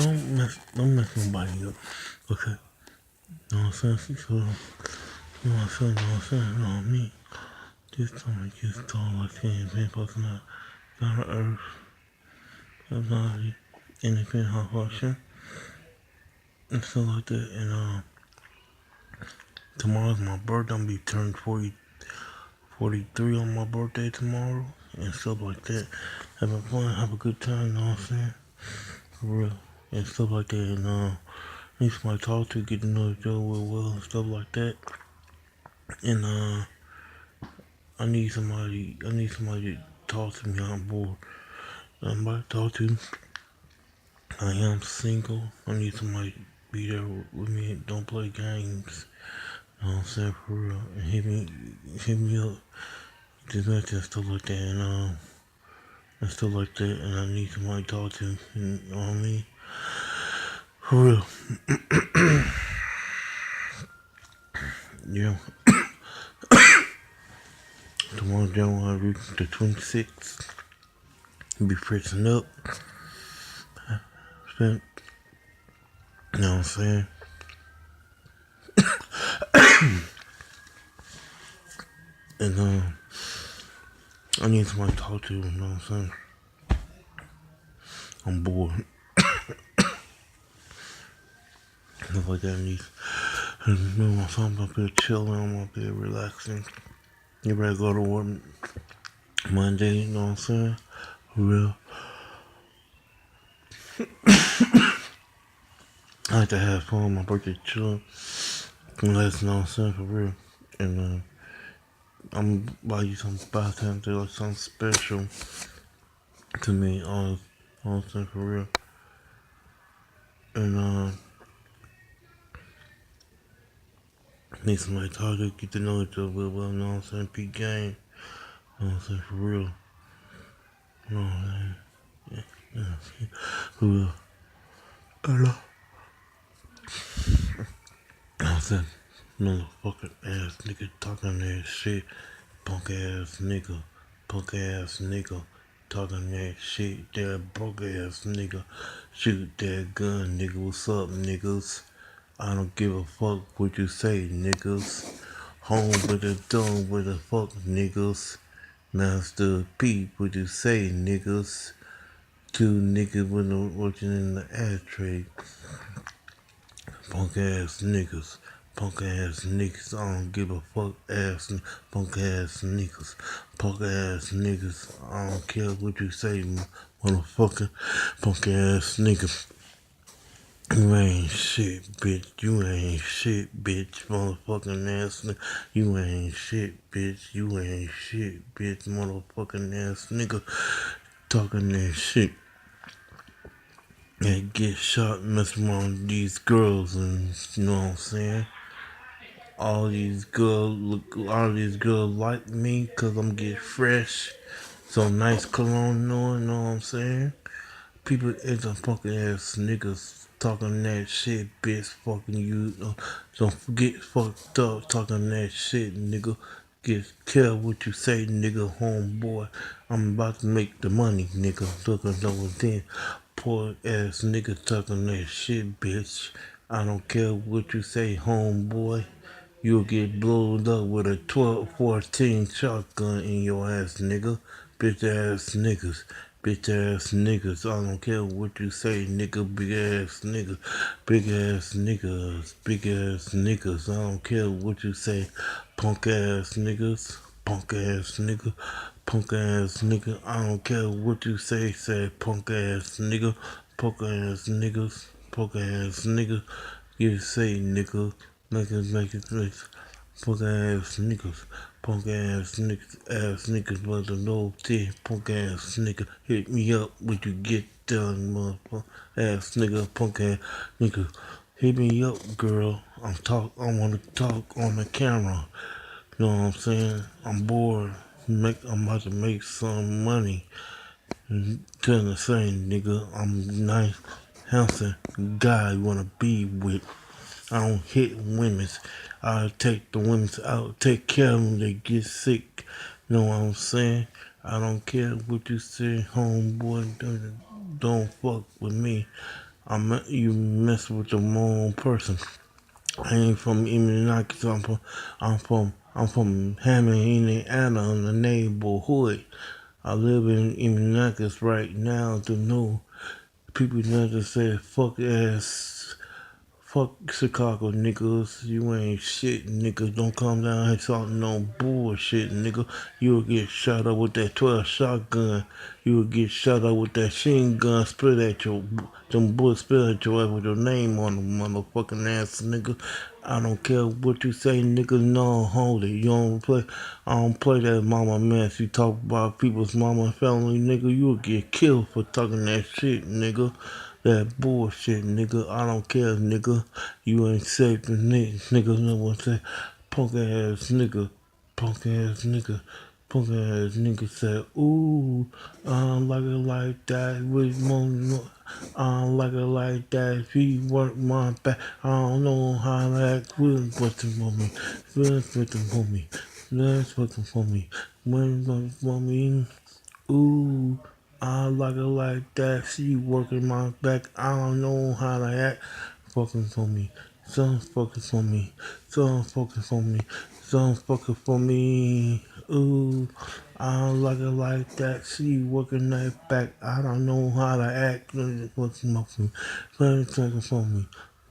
don't mess nobody up. Okay. You know what I'm saying? So, you know what I'm saying? You know what I'm saying? You know what I mean? This time I just told like saying been fucking out down to earth. Somebody independent hot function and stuff like that. And tomorrow's my birthday. I'm gonna be turning 43 on my birthday tomorrow and stuff like that. Having fun, have a good time, you know what I'm saying? For real. And stuff like that. And need somebody to talk to, get to know each other real well and stuff like that. And I need somebody to talk to me. I'm bored. Somebody to talk to. I am single. I need somebody to be there with me and don't play games. You know what I'm saying? For real. And hit me up. Just like that, stuff like that. And stuff like that. And I need somebody to talk to. You know what I mean? For real. Yeah. Tomorrow, January the 26th. Be fixing up. Spent. You know what I'm saying? And I need somebody to talk to. You know what I'm saying? I'm bored. Stuff like that. I need. Me and my son up here chilling. I'm up here relaxing. You ready to go to work Monday? You know what I'm saying? For real. I like to have fun on my birthday, chilling. Relaxing, you know what I'm saying? For real. And I'm buy you some by the time like something special to me. All I'm saying, for real. And need somebody to talk to, get to know each other real well. You know what I'm saying? Peak game. You know what I'm saying? For real. You know what I'm saying? Yeah. Yeah. For real. Hello. I said, motherfucking ass nigga talking that shit. Punk ass nigga. Punk ass nigga. Talking that shit. That broke ass nigga. Shoot that gun, nigga. What's up, niggas? I don't give a fuck what you say, niggas. Home with the dome with the fuck, niggas. Master P, what you say, niggas? Two niggas with no working in the ashtray. Punk ass niggas. Punk ass niggas. I don't give a fuck ass punk ass niggas. Punk ass niggas. I don't care what you say, motherfucker. Punk ass niggas. You ain't shit, bitch. You ain't shit, bitch. Motherfucking ass nigga. You ain't shit, bitch. You ain't shit, bitch. Motherfucking ass nigga. Talking that shit. And get shot messing around with these girls, and you know what I'm saying? All these girls like me cause I'm get fresh. So nice cologne on, you know what I'm saying? People is a fucking ass niggas talking that shit, bitch, fucking you. Don't get fucked up talking that shit, nigga. Get care what you say, nigga, homeboy. I'm about to make the money, nigga. Talking over then. Poor ass nigga talking that shit, bitch. I don't care what you say, homeboy. You'll get blown up with a 12-14 shotgun in your ass, nigga. Bitch ass niggas. Bitch ass niggas. I don't care what you say, nigga. Big ass nigga. Big ass niggas. Big ass niggas. I don't care what you say. Punk ass niggas. Punk ass nigga. Punk ass nigga. I don't care what you say. Say punk ass nigga. Punk ass niggas. Punk ass nigga. You say nigga. Make it. Punk ass niggas. Punk ass niggas, but the no T, punk ass nigga, hit me up when you get done, motherfucker ass nigga, punk ass nigga, hit me up, girl. I wanna talk on the camera. You know what I'm saying? I'm bored. I'm about to make some money. Tell the same nigga, I'm nice, handsome guy you wanna be with. I don't hit women's. I take the women's out, take care of them. They get sick. You know what I'm saying? I don't care what you say, homeboy. Don't fuck with me. You mess with the wrong person. I ain't from Indianapolis. I'm from Hammond, Indiana, in the neighborhood. I live in Indianapolis right now. To know people never say fuck ass. Fuck Chicago niggas, you ain't shit niggas. Don't come down here talking no bullshit nigga. You'll get shot up with that 12 shotgun. You'll get shot up with that machine gun, split at your, them bullets split at your ass with your name on them motherfucking ass nigga. I don't care what you say nigga, no hold it. You don't play, I don't play that mama mess. You talk about people's mama and family nigga, you'll get killed for talking that shit nigga. That bullshit, nigga. I don't care, nigga. You ain't safe, nigga. No one say, punk ass nigga, punk ass nigga, punk ass nigga said, ooh, I don't like it like that. With more, I don't like it like that. If he work my back, I don't know how to act. Feelings waiting for me, feelings waiting for me, feelings waiting for me. When waiting for me. Ooh, I like it like that. She working my back. I don't know how to act. Fucking for me. Some fucking for me. Some fucking for me. Some fucking for me. Ooh, I like it like that. She working that back. I don't know how to act. Fucking for me. Fucking for me.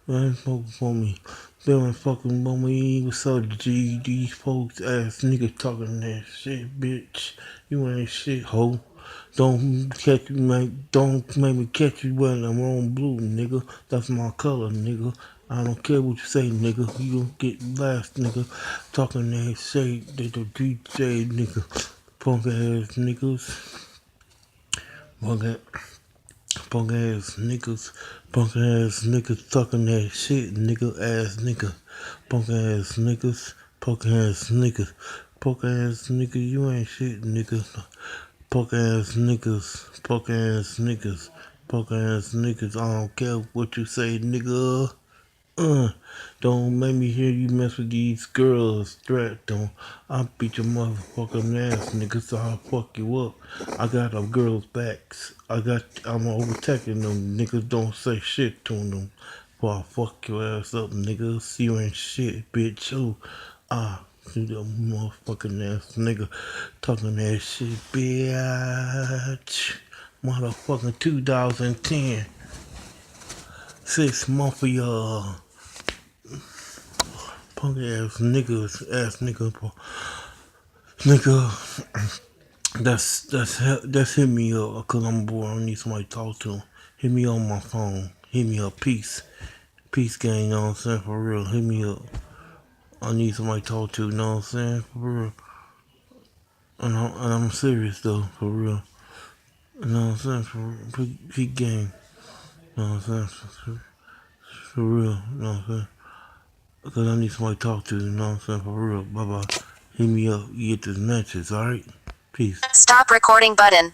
Fucking for me. Feeling fucking for me. What's up, G? These folks ass niggas talking that shit, bitch. You ain't shit, ho. Don't catch me, don't make me catch you wearing the wrong blue, nigga. That's my color, nigga. I don't care what you say, nigga. You gon' get last, nigga. Talking that shit, they the DJ, nigga. Punk ass niggas. Punk ass. Punk ass niggas, punk ass niggas talking that shit, nigga ass nigga, punk ass niggas, punk ass niggas, punk ass nigga, you ain't shit, nigga, punk ass niggas, punk ass niggas, punk ass niggas. I don't care what you say, nigga. Uh, don't make me hear you mess with these girls. Threat, don't. I'll beat your motherfucking ass, nigga, so I'll fuck you up. I got a girl's backs. I'm overtaking them. Niggas don't say shit to them. Before I fuck your ass up, nigga. See you ain't shit, bitch. Oh, see the motherfucking ass nigga talking that shit, bitch. Motherfucking 2010. 6 months of y'all. Punk ass nigga, nigga. That's hit me up, cause I'm bored. I need somebody to talk to. Hit me on my phone. Hit me up, peace gang. You know what I'm saying, for real. Hit me up. I need somebody to talk to. You know what I'm saying, for real. And I'm serious though, for real. You know what I'm saying, for peak gang. You know what I'm saying, for real. You know what I'm saying. Cause I need somebody to talk to, you know what I'm saying, for real. Bye bye. Hit me up, you get this message, alright? Peace. Stop recording button.